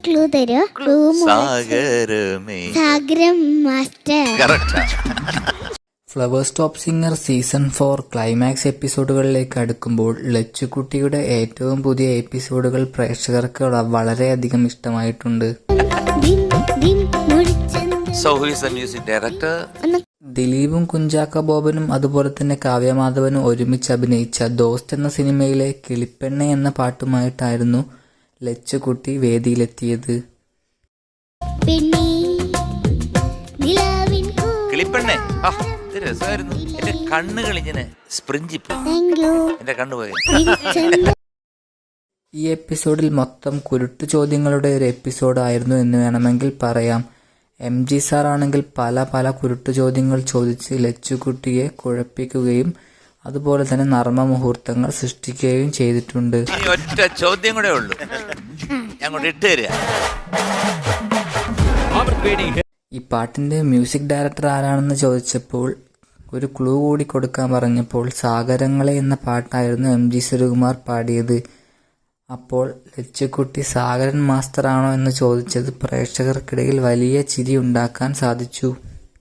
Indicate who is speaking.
Speaker 1: Clue തരുമോ? Clue സാഗരം master.
Speaker 2: Flowers Top Singer season 4 climax എപ്പിസോഡുകളിലേക്ക് അടുക്കുമ്പോൾ ലച്ചുകുട്ടിയുടെ ഏറ്റവും പുതിയ എപ്പിസോഡുകൾ പ്രേക്ഷകർക്ക് വളരെയധികം ഇഷ്ടമായിട്ടുണ്ട്. ദിലീപും കുഞ്ചാക്ക ബോബനും അതുപോലെ തന്നെ കാവ്യമാധവനും ഒരുമിച്ച് അഭിനയിച്ച ദോസ്ത് എന്ന സിനിമയിലെ കിളിപ്പെണ്ണെ എന്ന പാട്ടുമായിട്ടായിരുന്നു ലച്ചുകുട്ടി വേദിയിലെത്തിയത്. ഈ എപ്പിസോഡിൽ മൊത്തം കുരുട്ടു ചോദ്യങ്ങളുടെ ഒരു എപ്പിസോഡായിരുന്നു എന്ന് വേണമെങ്കിൽ പറയാം. MG സാർ ആണെങ്കിൽ പല കുരുട്ടു ചോദ്യങ്ങൾ ചോദിച്ച് ലച്ചുകുട്ടിയെ കുഴപ്പിക്കുകയും അതുപോലെ തന്നെ നർമ്മ മുഹൂർത്തങ്ങൾ സൃഷ്ടിക്കുകയും ചെയ്തിട്ടുണ്ട്.
Speaker 3: ഒറ്റ ചോദ്യം കൂടെ ഉള്ളൂ,
Speaker 2: ഈ പാട്ടിന്റെ മ്യൂസിക് ഡയറക്ടർ ആരാണെന്ന് ചോദിച്ചപ്പോൾ ഒരു ക്ലൂ കൂടി കൊടുക്കാൻ പറഞ്ഞപ്പോൾ സാഗരങ്ങളെ എന്ന പാട്ടായിരുന്നു MG ശ്രീകുമാർ പാടിയത്. അപ്പോൾ ലച്ചുകുട്ടി സാഗരൻ മാസ്റ്റർ ആണോ എന്ന് ചോദിച്ചത് പ്രേക്ഷകർക്കിടയിൽ വലിയ ചിരി ഉണ്ടാക്കാൻ സാധിച്ചു.